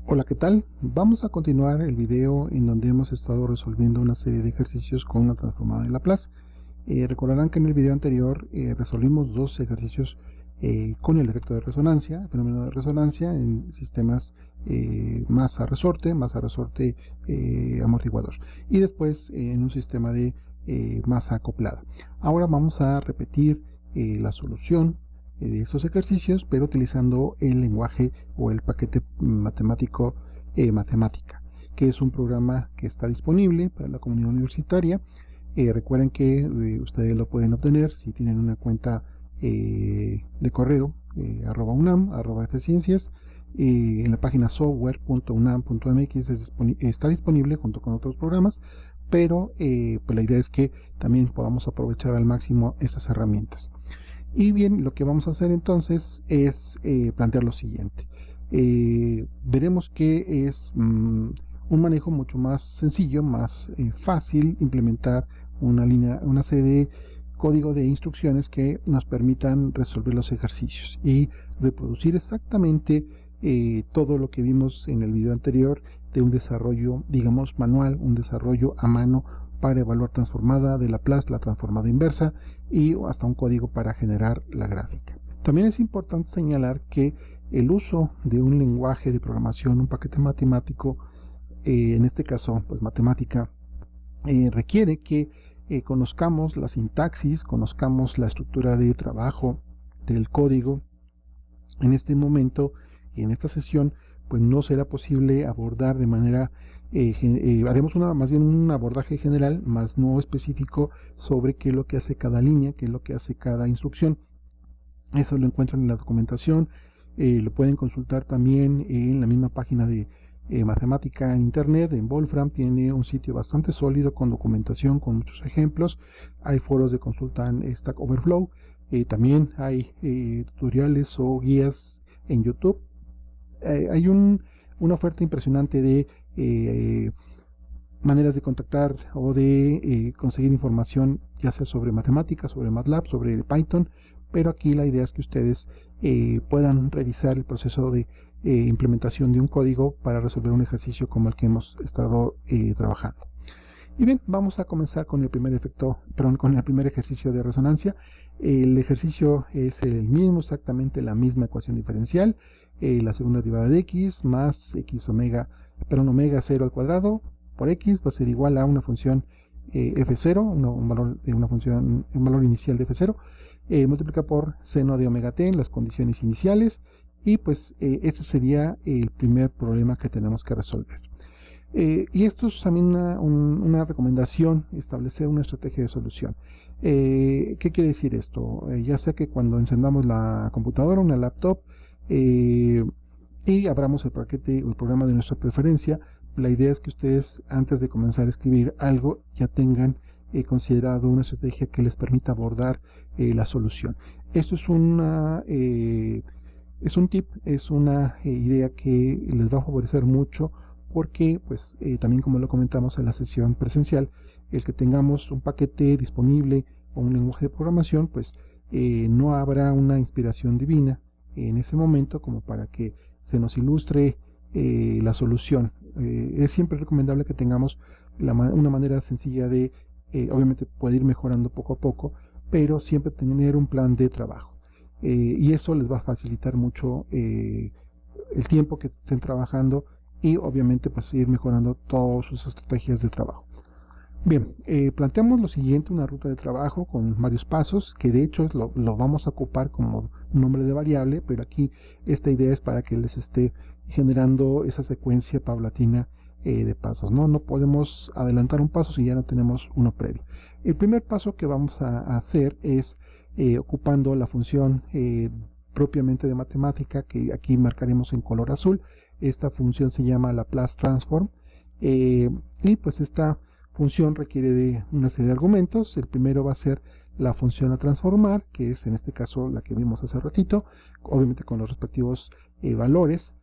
Hola, ¿qué tal? Vamos a continuar el video en donde hemos estado resolviendo una serie de ejercicios con una transformada de Laplace. Recordarán que en el video anterior resolvimos dos ejercicios con el efecto de resonancia, el fenómeno de resonancia en sistemas masa-resorte amortiguador, y después en un sistema de masa acoplada. Ahora vamos a repetir la solución de estos ejercicios, pero utilizando el lenguaje o el paquete matemático Mathematica, que es un programa que está disponible para la comunidad universitaria. Recuerden que ustedes lo pueden obtener si tienen una cuenta de correo @unam, @fciencias. En la página software.unam.mx está disponible junto con otros programas, pero pues la idea es que también podamos aprovechar al máximo estas herramientas. Y bien, lo que vamos a hacer entonces es plantear lo siguiente. Veremos que es un manejo mucho más sencillo, más fácil implementar una serie de código de instrucciones que nos permitan resolver los ejercicios y reproducir exactamente todo lo que vimos en el video anterior de un desarrollo, digamos, manual, un desarrollo a mano para evaluar transformada de Laplace, la transformada inversa y hasta un código para generar la gráfica. También es importante señalar que el uso de un lenguaje de programación, un paquete matemático, en este caso pues matemática, requiere que conozcamos la sintaxis, conozcamos la estructura de trabajo del código. En este momento, en esta sesión, pues no será posible abordar de manera haremos más bien un abordaje general, más no específico sobre qué es lo que hace cada línea, qué es lo que hace cada instrucción. Eso lo encuentran en la documentación, lo pueden consultar también en la misma página de Mathematica en internet. En Wolfram tiene un sitio bastante sólido con documentación, con muchos ejemplos. Hay foros de consulta en Stack Overflow. También hay tutoriales o guías en YouTube. Hay una oferta impresionante de maneras de contactar o de conseguir información, ya sea sobre matemáticas, sobre MATLAB, sobre Python, pero aquí la idea es que ustedes puedan revisar el proceso de implementación de un código para resolver un ejercicio como el que hemos estado trabajando. Y bien, vamos a comenzar con el primer ejercicio de resonancia. El ejercicio es el mismo, exactamente la misma ecuación diferencial. La segunda derivada de x más omega 0 al cuadrado por x va a ser igual a una función f0, un valor inicial de f0, multiplica por seno de omega t en las condiciones iniciales, y pues este sería el primer problema que tenemos que resolver. Y esto es también una recomendación, establecer una estrategia de solución. ¿Qué quiere decir esto? Ya sea que cuando encendamos la computadora, una laptop, y abramos el paquete o el programa de nuestra preferencia, la idea es que ustedes, antes de comenzar a escribir algo, ya tengan considerado una estrategia que les permita abordar la solución. Esto es un tip, es una idea que les va a favorecer mucho, porque pues también, como lo comentamos en la sesión presencial, el que tengamos un paquete disponible o un lenguaje de programación, pues no habrá una inspiración divina en ese momento como para que se nos ilustre la solución. Es siempre recomendable que tengamos una manera sencilla de, obviamente puede ir mejorando poco a poco, pero siempre tener un plan de trabajo. Y eso les va a facilitar mucho el tiempo que estén trabajando, y obviamente pues ir mejorando todas sus estrategias de trabajo. Bien, planteamos lo siguiente: una ruta de trabajo con varios pasos, que de hecho lo vamos a ocupar como nombre de variable, pero aquí esta idea es para que les esté generando esa secuencia paulatina de pasos, ¿no? No podemos adelantar un paso si ya no tenemos uno previo. El primer paso que vamos a hacer es ocupando la función propiamente de matemática, que aquí marcaremos en color azul. Esta función se llama Laplace Transform, y pues esta función requiere de una serie de argumentos. El primero va a ser la función a transformar, que es en este caso la que vimos hace ratito, obviamente con los respectivos valores,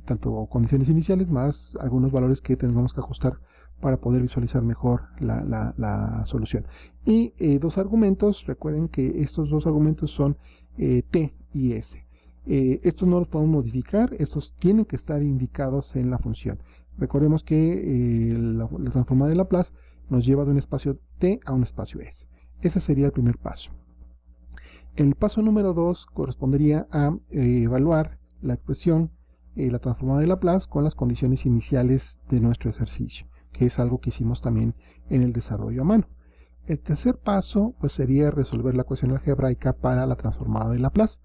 tanto condiciones iniciales más algunos valores que tengamos que ajustar para poder visualizar mejor la solución. Y dos argumentos. Recuerden que estos dos argumentos son t y s. Estos no los podemos modificar, estos tienen que estar indicados en la función. Recordemos que la transformada de Laplace nos lleva de un espacio t a un espacio s. Ese sería el primer paso. El paso número 2 correspondería a evaluar la expresión, la transformada de Laplace, con las condiciones iniciales de nuestro ejercicio, que es algo que hicimos también en el desarrollo a mano. El tercer paso pues sería resolver la ecuación algebraica para la transformada de Laplace.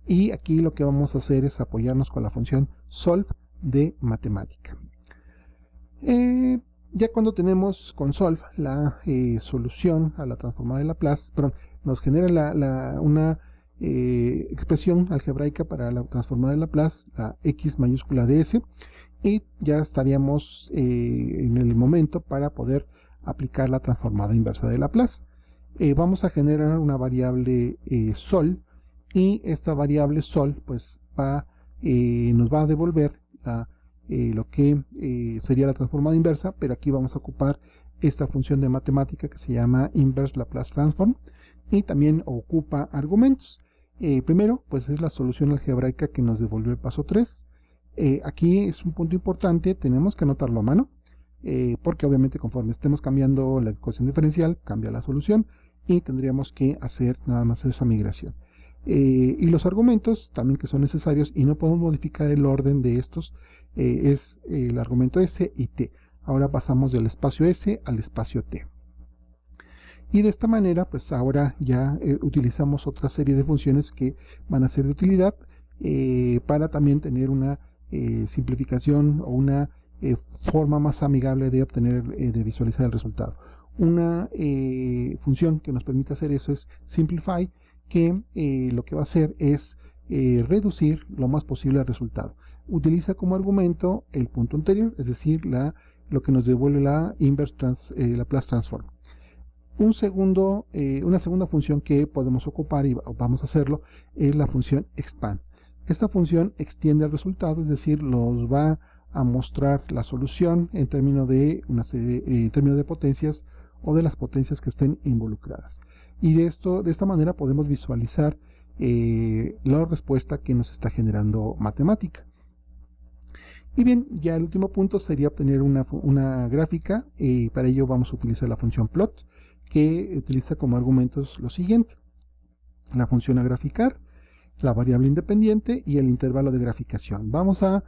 Y aquí lo que vamos a hacer es apoyarnos con la función solve de matemática. Ya cuando tenemos con solve la solución a la transformada de Laplace, nos genera una expresión algebraica para la transformada de Laplace, la x mayúscula de s, y ya estaríamos en el momento para poder aplicar la transformada inversa de Laplace. Vamos a generar una variable sol, y esta variable sol pues nos va a devolver lo que sería la transformada inversa, pero aquí vamos a ocupar esta función de matemática que se llama inverse Laplace transform, y también ocupa argumentos. Primero pues es la solución algebraica que nos devolvió el paso 3. Aquí es un punto importante, tenemos que anotarlo a mano, porque obviamente conforme estemos cambiando la ecuación diferencial cambia la solución, y tendríamos que hacer nada más esa migración. Y los argumentos también que son necesarios, y no podemos modificar el orden de estos, es el argumento s y t. Ahora pasamos del espacio s al espacio t. Y de esta manera pues ahora ya utilizamos otra serie de funciones que van a ser de utilidad para también tener una simplificación o una forma más amigable de obtener, de visualizar el resultado. Una función que nos permite hacer eso es simplify, que lo que va a hacer es reducir lo más posible el resultado. Utiliza como argumento el punto anterior, es decir, lo que nos devuelve la inverse Laplace transform. Una segunda función que podemos ocupar, y vamos a hacerlo, es la función expand. Esta función extiende el resultado, es decir, nos va a mostrar la solución en términos de potencias o de las potencias que estén involucradas. Y de esta manera podemos visualizar la respuesta que nos está generando matemática. Y bien, ya el último punto sería obtener una gráfica, y para ello vamos a utilizar la función plot, que utiliza como argumentos lo siguiente: la función a graficar, la variable independiente y el intervalo de graficación. Vamos a,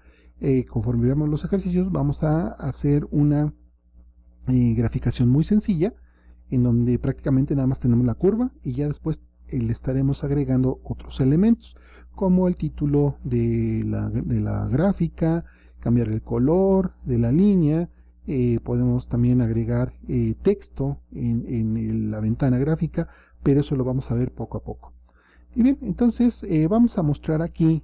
conforme veamos los ejercicios, vamos a hacer una graficación muy sencilla, en donde prácticamente nada más tenemos la curva, y ya después le estaremos agregando otros elementos, como el título de la gráfica, cambiar el color de la línea, podemos también agregar texto en la ventana gráfica, pero eso lo vamos a ver poco a poco. Y bien, entonces vamos a mostrar aquí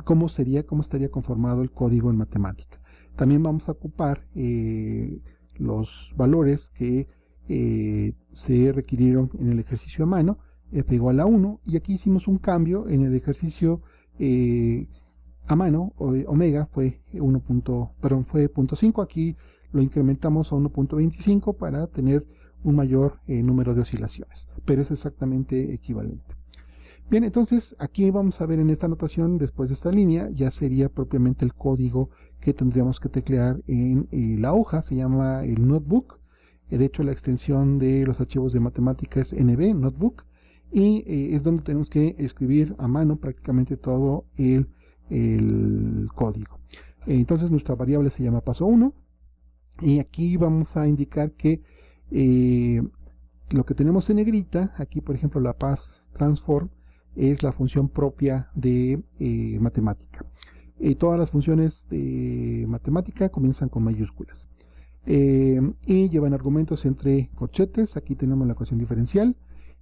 cómo estaría conformado el código en matemática. También vamos a ocupar los valores que se requirieron en el ejercicio a mano, f igual a 1, y aquí hicimos un cambio en el ejercicio a mano, omega fue 0.5, aquí lo incrementamos a 1.25 para tener un mayor número de oscilaciones, pero es exactamente equivalente. Bien, entonces aquí vamos a ver en esta anotación, después de esta línea, ya sería propiamente el código que tendríamos que teclear en la hoja, se llama el notebook. De hecho, la extensión de los archivos de matemática es nb, notebook, y es donde tenemos que escribir a mano prácticamente todo el código. Entonces nuestra variable se llama paso 1, y aquí vamos a indicar que lo que tenemos en negrita, aquí por ejemplo la Laplace transform, es la función propia de matemática. Todas las funciones de matemática comienzan con mayúsculas. Y llevan argumentos entre corchetes. Aquí tenemos la ecuación diferencial.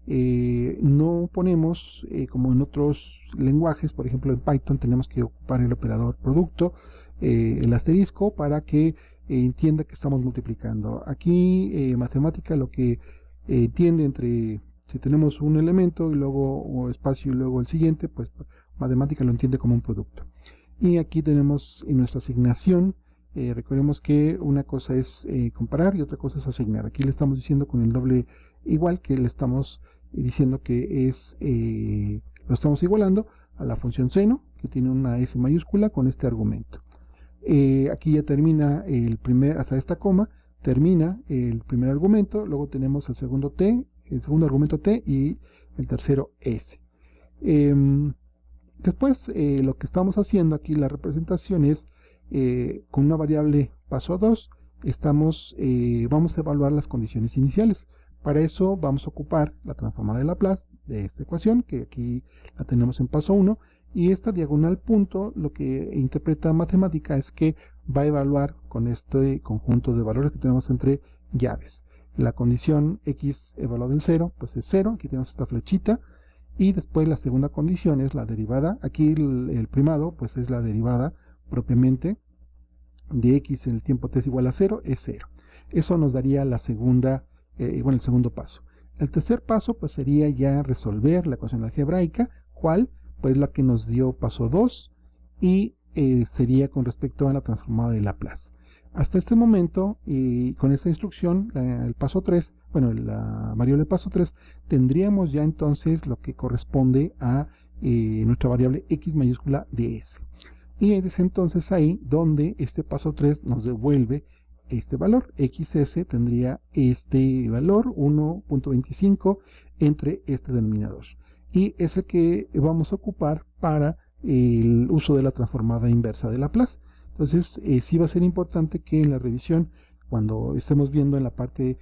No ponemos, como en otros lenguajes, por ejemplo en Python tenemos que ocupar el operador producto, el asterisco, para que entienda que estamos multiplicando. Aquí matemática lo que entiende entre, si tenemos un elemento y luego espacio y luego el siguiente, pues matemática lo entiende como un producto. Y aquí tenemos en nuestra asignación, recordemos que una cosa es comparar y otra cosa es asignar. Aquí le estamos diciendo con el doble igual, que le estamos diciendo que es lo estamos igualando a la función seno, que tiene una S mayúscula con este argumento. Aquí ya termina hasta esta coma, termina el primer argumento, luego tenemos el segundo argumento t y el tercero s. Después lo que estamos haciendo aquí, la representación es con una variable paso 2, vamos a evaluar las condiciones iniciales. Para eso vamos a ocupar la transformada de Laplace de esta ecuación, que aquí la tenemos en paso 1, y esta diagonal punto lo que interpreta matemática es que va a evaluar con este conjunto de valores que tenemos entre llaves. La condición x evaluada en 0, pues es 0, aquí tenemos esta flechita, y después la segunda condición es la derivada. Aquí el primado pues es la derivada propiamente de x en el tiempo t es igual a 0, es 0. Eso nos daría la segunda, el segundo paso. El tercer paso pues sería ya resolver la ecuación algebraica, cual pues la que nos dio paso 2, y sería con respecto a la transformada de Laplace. Hasta este momento, con esta instrucción, el paso 3, bueno, la variable paso 3, tendríamos ya entonces lo que corresponde a nuestra variable x mayúscula de s. Y es entonces ahí donde este paso 3 nos devuelve este valor. XS tendría este valor, 1.25, entre este denominador. Y es el que vamos a ocupar para el uso de la transformada inversa de Laplace. Entonces, sí va a ser importante que en la revisión, cuando estemos viendo en la parte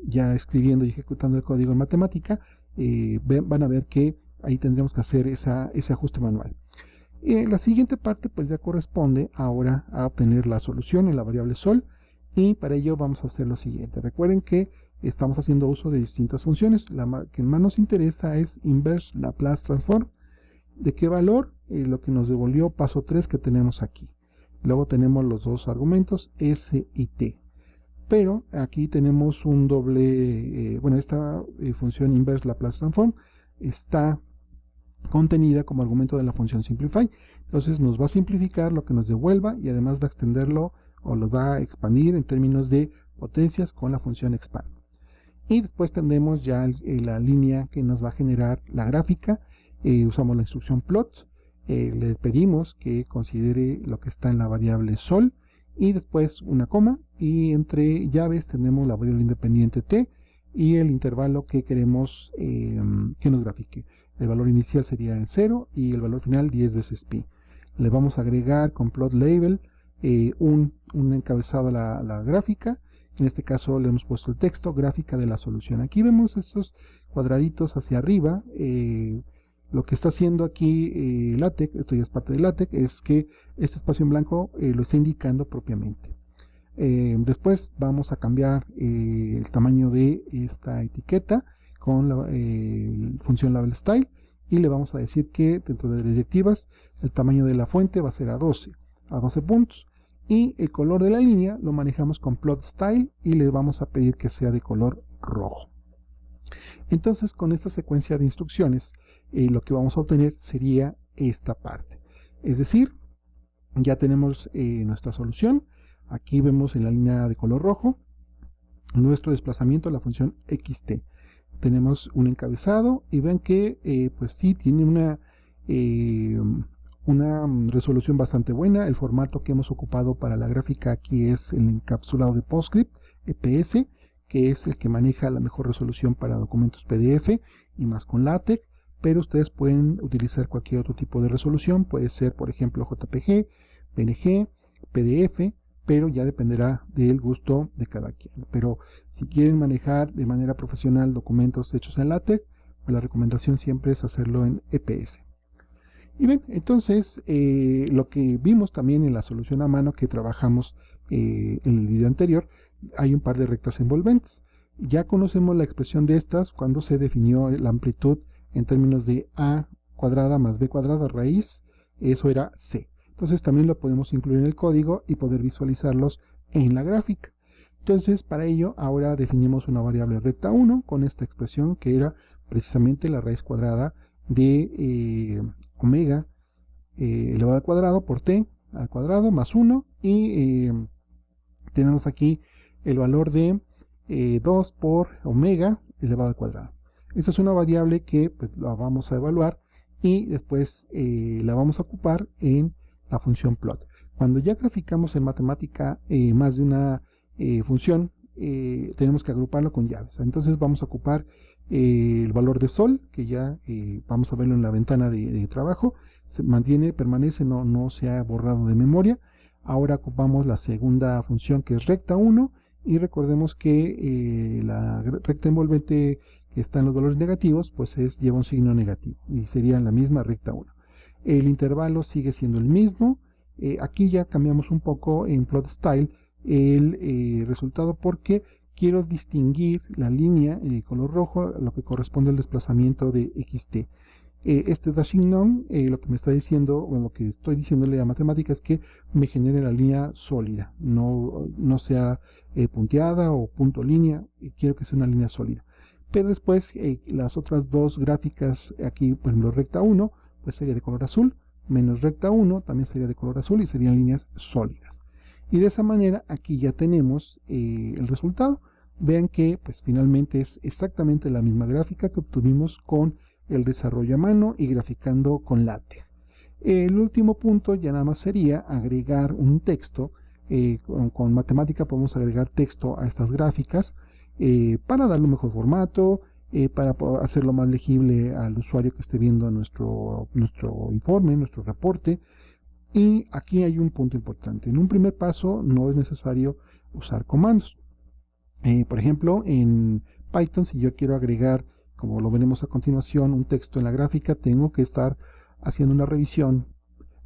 ya escribiendo y ejecutando el código en matemática, van a ver que ahí tendremos que hacer ese ajuste manual. La siguiente parte pues ya corresponde ahora a obtener la solución en la variable sol, y para ello vamos a hacer lo siguiente. Recuerden que estamos haciendo uso de distintas funciones. La que más nos interesa es inverse Laplace transform. ¿De qué valor? Lo que nos devolvió paso 3 que tenemos aquí. Luego tenemos los dos argumentos s y t. Pero aquí tenemos un doble, esta función inverse Laplace transform está contenida como argumento de la función simplify. Entonces nos va a simplificar lo que nos devuelva y además va a extenderlo o lo va a expandir en términos de potencias con la función expand. Y después tendremos ya la línea que nos va a generar la gráfica. Usamos la instrucción plot. Le pedimos que considere lo que está en la variable sol y después una coma, y entre llaves tenemos la variable independiente t y el intervalo que queremos que nos grafique. El valor inicial sería en 0 y el valor final 10 veces pi. Le vamos a agregar con plot label un encabezado a la gráfica. En este caso le hemos puesto el texto, gráfica de la solución. Aquí vemos estos cuadraditos hacia arriba. Lo que está haciendo aquí LaTeX, esto ya es parte de LaTeX, es que este espacio en blanco lo está indicando propiamente. Después vamos a cambiar el tamaño de esta etiqueta con la función label style, y le vamos a decir que dentro de directivas el tamaño de la fuente va a ser a 12 puntos, y el color de la línea lo manejamos con plot style y le vamos a pedir que sea de color rojo. Entonces, con esta secuencia de instrucciones lo que vamos a obtener sería esta parte, es decir, ya tenemos nuestra solución. Aquí vemos en la línea de color rojo nuestro desplazamiento a la función xt. Tenemos un encabezado y ven que pues sí tiene una resolución bastante buena. El formato que hemos ocupado para la gráfica aquí es el encapsulado de PostScript EPS, que es el que maneja la mejor resolución para documentos PDF y más con LaTeX, pero ustedes pueden utilizar cualquier otro tipo de resolución. Puede ser, por ejemplo, JPG, PNG, PDF, pero ya dependerá del gusto de cada quien. Pero si quieren manejar de manera profesional documentos hechos en LaTeX, pues la recomendación siempre es hacerlo en EPS. Y bien, entonces lo que vimos también en la solución a mano que trabajamos en el video anterior, hay un par de rectas envolventes. Ya conocemos la expresión de estas cuando se definió la amplitud en términos de a cuadrada más b cuadrada raíz, eso era c. Entonces también lo podemos incluir en el código y poder visualizarlos en la gráfica. Entonces para ello ahora definimos una variable recta 1 con esta expresión que era precisamente la raíz cuadrada de omega elevado al cuadrado por t al cuadrado más 1, y tenemos aquí el valor de 2 por omega elevado al cuadrado. Esta es una variable que pues, la vamos a evaluar y después la vamos a ocupar en la función plot. Cuando ya graficamos en matemática más de una función, tenemos que agruparlo con llaves. Entonces vamos a ocupar el valor de sol, que ya vamos a verlo en la ventana de trabajo, se mantiene, permanece, no se ha borrado de memoria. Ahora ocupamos la segunda función, que es recta 1, y recordemos que la recta envolvente que está en los valores negativos, pues lleva un signo negativo, y sería la misma recta 1. El intervalo sigue siendo el mismo. Aquí ya cambiamos un poco en plot style el resultado, porque quiero distinguir la línea de color rojo, lo que corresponde al desplazamiento de xt. Este dashing none, lo que me está diciendo, o lo que estoy diciéndole a matemática, es que me genere la línea sólida, no sea punteada o punto línea, quiero que sea una línea sólida. Pero después las otras dos gráficas, aquí por ejemplo recta 1, pues sería de color azul, menos recta 1 también sería de color azul, y serían líneas sólidas. Y de esa manera aquí ya tenemos el resultado. Vean que pues finalmente es exactamente la misma gráfica que obtuvimos con el desarrollo a mano y graficando con LaTeX. El último punto ya nada más sería agregar un texto. Con matemática podemos agregar texto a estas gráficas para darle un mejor formato, para hacerlo más legible al usuario que esté viendo nuestro informe, nuestro reporte. Y aquí hay un punto importante. En un primer paso no es necesario usar comandos. Por ejemplo, en Python, si yo quiero agregar, como lo veremos a continuación, un texto en la gráfica, tengo que estar haciendo una revisión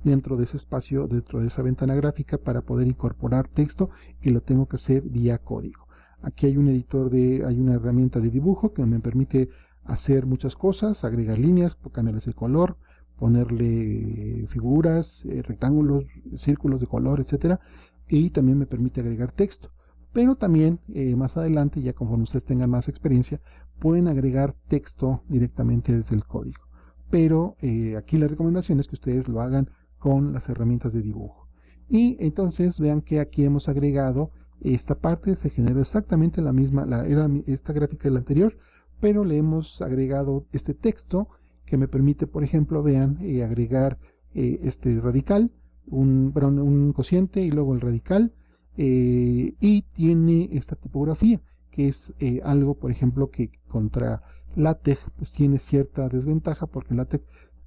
dentro de ese espacio, dentro de esa ventana gráfica, para poder incorporar texto, y lo tengo que hacer vía código. Aquí hay un editor, hay una herramienta de dibujo que me permite hacer muchas cosas, agregar líneas, cambiarles el color, ponerle figuras, rectángulos, círculos de color, etcétera, y también me permite agregar texto. Pero también más adelante, ya conforme ustedes tengan más experiencia, pueden agregar texto directamente desde el código. Pero aquí la recomendación es que ustedes lo hagan con las herramientas de dibujo. Y entonces vean que aquí hemos agregado esta parte, se generó exactamente la misma, era esta gráfica de la anterior, pero le hemos agregado este texto que me permite, por ejemplo, vean, agregar este radical, un cociente y luego el radical, y tiene esta tipografía, que es algo, por ejemplo, que contra LaTeX pues tiene cierta desventaja, porque LaTeX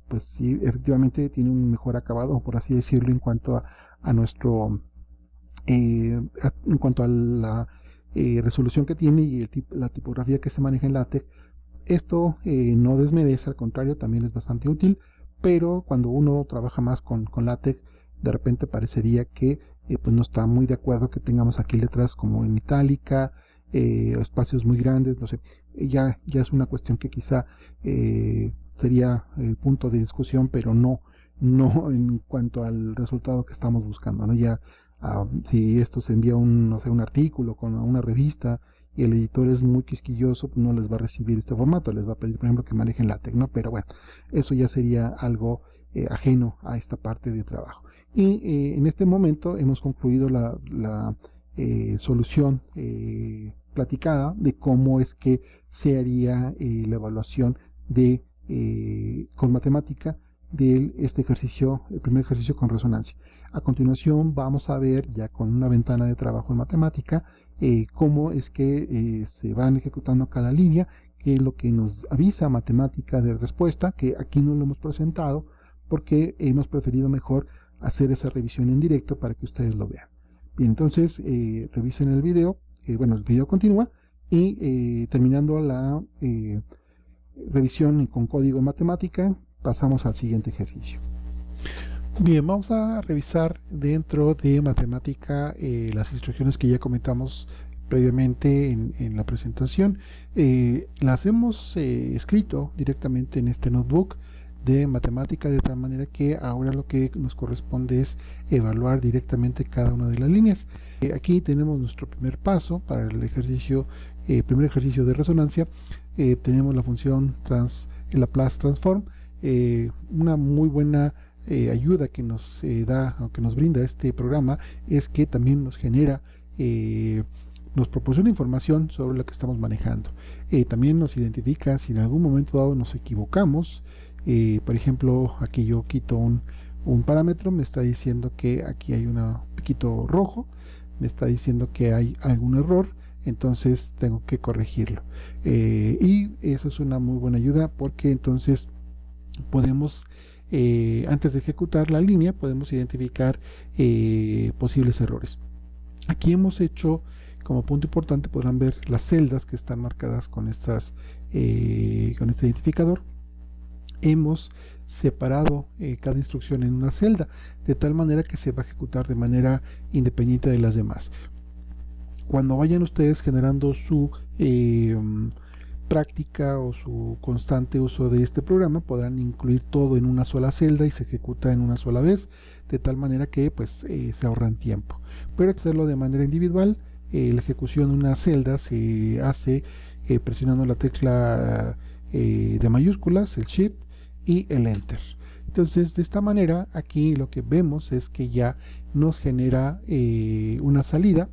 pues sí, efectivamente tiene un mejor acabado, por así decirlo, en cuanto a nuestro en cuanto a la resolución que tiene y la tipografía que se maneja en LaTeX. Esto no desmerece, al contrario, también es bastante útil, pero cuando uno trabaja más con LaTeX, de repente parecería que pues no está muy de acuerdo que tengamos aquí letras como en itálica, espacios muy grandes, no sé, ya es una cuestión que quizá sería el punto de discusión, pero no en cuanto al resultado que estamos buscando, ¿no? Ya si esto se envía no sé, un artículo con una revista y el editor es muy quisquilloso, pues no les va a recibir este formato, les va a pedir, por ejemplo, que manejen LaTeX, ¿no? Pero bueno, eso ya sería algo ajeno a esta parte de trabajo. Y en este momento hemos concluido la solución platicada de cómo es que se haría la evaluación de con matemática de este ejercicio, el primer ejercicio con resonancia. A continuación vamos a ver ya con una ventana de trabajo en matemática cómo es que se van ejecutando cada línea, que es lo que nos avisa matemática de respuesta, que aquí no lo hemos presentado porque hemos preferido mejor hacer esa revisión en directo para que ustedes lo vean. Bien, entonces revisen el video, bueno, el video continúa, y terminando la revisión con código en matemática, pasamos al siguiente ejercicio. Bien, vamos a revisar dentro de matemática las instrucciones que ya comentamos previamente en la presentación. Las hemos escrito directamente en este notebook de matemática, de tal manera que ahora lo que nos corresponde es evaluar directamente cada una de las líneas. Aquí tenemos nuestro primer paso para el ejercicio, primer ejercicio de resonancia. Tenemos la función Laplace transform, una muy buena ayuda que nos da, o que nos brinda este programa, es que también nos genera, nos proporciona información sobre lo que estamos manejando. También nos identifica si en algún momento dado nos equivocamos Por ejemplo, aquí yo quito un parámetro, me está diciendo que aquí hay un piquito rojo, me está diciendo que hay algún error, entonces tengo que corregirlo. Y eso es una muy buena ayuda, porque entonces podemos, antes de ejecutar la línea, podemos identificar posibles errores. Aquí hemos hecho, como punto importante, podrán ver las celdas que están marcadas con con este identificador. Hemos separado cada instrucción en una celda, de tal manera que se va a ejecutar de manera independiente de las demás. Cuando vayan ustedes generando su práctica o su constante uso de este programa, podrán incluir todo en una sola celda y se ejecuta en una sola vez, de tal manera que pues se ahorran tiempo. Pero hacerlo de manera individual, la ejecución de una celda se hace presionando la tecla de mayúsculas, el Shift y el Enter. Entonces, de esta manera, aquí lo que vemos es que ya nos genera una salida,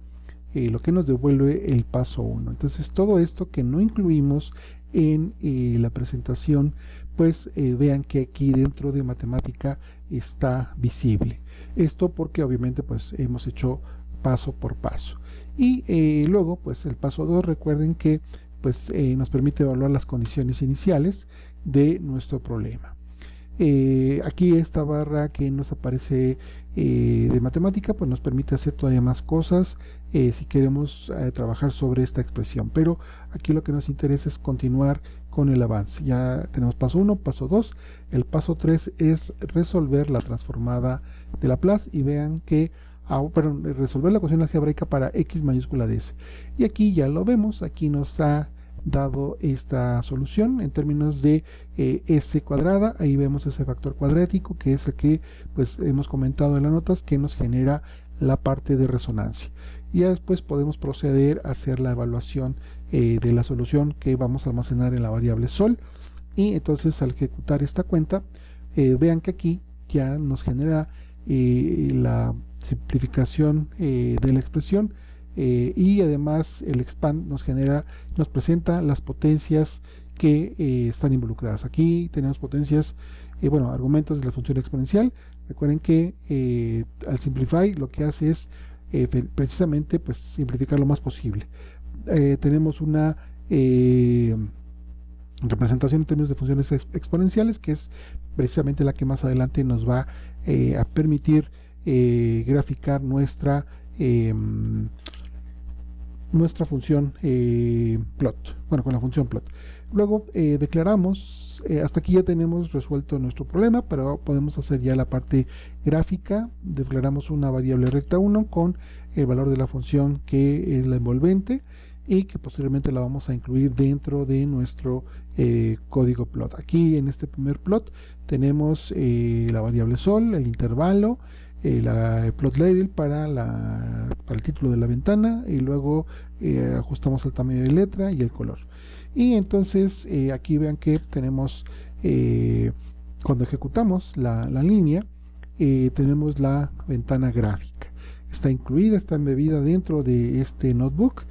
lo que nos devuelve el paso 1. Entonces, todo esto que no incluimos en la presentación, pues vean que aquí dentro de matemática está visible. Esto porque obviamente pues hemos hecho paso por paso. Y luego, pues el paso 2, recuerden que pues nos permite evaluar las condiciones iniciales de nuestro problema. Aquí esta barra que nos aparece de matemática, pues nos permite hacer todavía más cosas si queremos trabajar sobre esta expresión, pero aquí lo que nos interesa es continuar con el avance. Ya tenemos paso 1, paso 2, el paso 3 es resolver la transformada de Laplace, y vean que resolver la ecuación algebraica para x mayúscula de s, y aquí ya lo vemos, aquí nos ha dado esta solución en términos de s cuadrada. Ahí vemos ese factor cuadrático que es el que pues hemos comentado en las notas, que nos genera la parte de resonancia. Y ya después podemos proceder a hacer la evaluación de la solución que vamos a almacenar en la variable sol, y entonces al ejecutar esta cuenta vean que aquí ya nos genera la simplificación de la expresión, y además el expand nos presenta las potencias que están involucradas. Aquí tenemos potencias, argumentos de la función exponencial. Recuerden que al simplify lo que hace es precisamente pues simplificar lo más posible. Tenemos una representación en términos de funciones exponenciales, que es precisamente la que más adelante nos va a permitir graficar nuestra función plot, con la función plot. Luego declaramos, hasta aquí ya tenemos resuelto nuestro problema, pero podemos hacer ya la parte gráfica. Declaramos una variable recta 1 con el valor de la función que es la envolvente, y que posteriormente la vamos a incluir dentro de nuestro código plot. Aquí en este primer plot tenemos la variable sol, el intervalo, el plot label para el título de la ventana, y luego ajustamos el tamaño de letra y el color. Y entonces aquí vean que tenemos, cuando ejecutamos la línea, tenemos la ventana gráfica. Está incluida, está embebida dentro de este notebook,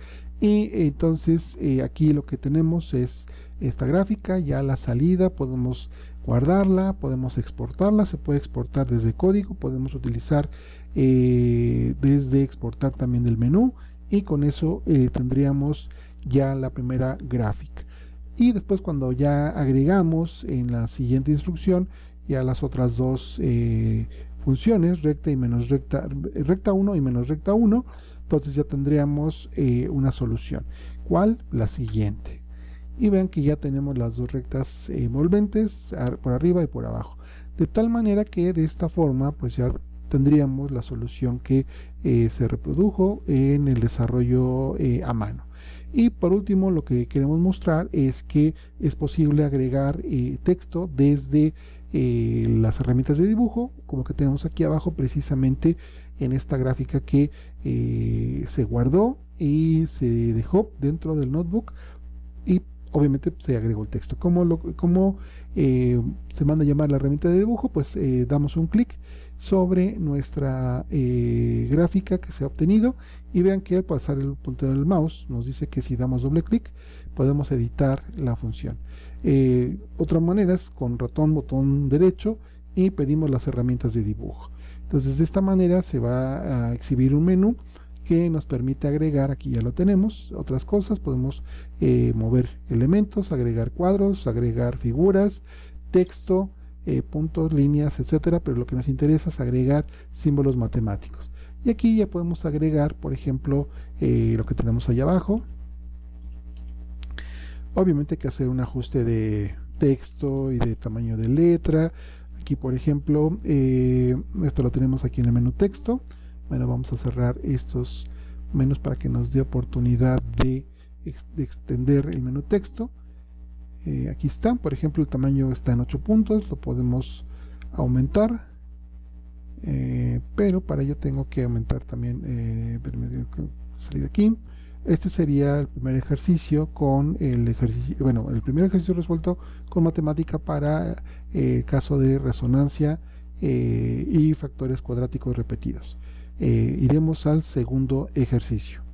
y entonces aquí lo que tenemos es esta gráfica. Ya la salida podemos guardarla, podemos exportarla, se puede exportar desde código, podemos utilizar desde exportar también del menú, y con eso tendríamos ya la primera gráfica. Y después, cuando ya agregamos en la siguiente instrucción ya las otras dos funciones, recta y menos recta, recta 1 y menos recta 1, entonces ya tendríamos una solución. ¿Cuál? La siguiente. Y vean que ya tenemos las dos rectas envolventes por arriba y por abajo, de tal manera que de esta forma pues ya tendríamos la solución que se reprodujo en el desarrollo a mano. Y por último, lo que queremos mostrar es que es posible agregar texto desde las herramientas de dibujo, como que tenemos aquí abajo, precisamente en esta gráfica que se guardó y se dejó dentro del notebook, y obviamente se agregó el texto. ¿Cómo se manda a llamar la herramienta de dibujo? Pues damos un clic sobre nuestra gráfica que se ha obtenido, y vean que al pasar el puntero del mouse nos dice que si damos doble clic podemos editar la función. Otra manera es con ratón, botón derecho y pedimos las herramientas de dibujo. Entonces de esta manera se va a exhibir un menú que nos permite agregar, aquí ya lo tenemos, otras cosas. Podemos mover elementos, agregar cuadros, agregar figuras, texto, puntos, líneas, etcétera, pero lo que nos interesa es agregar símbolos matemáticos. Y aquí ya podemos agregar, por ejemplo, lo que tenemos allá abajo. Obviamente hay que hacer un ajuste de texto y de tamaño de letra. Aquí, por ejemplo, esto lo tenemos aquí en el menú texto. Bueno, vamos a cerrar estos menús para que nos dé oportunidad de extender el menú texto. Aquí está, por ejemplo, el tamaño está en 8 puntos, lo podemos aumentar, pero para ello tengo que aumentar también, salir de aquí. Este sería el primer ejercicio con el ejercicio, bueno, el primer ejercicio resuelto con matemática para el caso de resonancia y factores cuadráticos repetidos. Iremos al segundo ejercicio.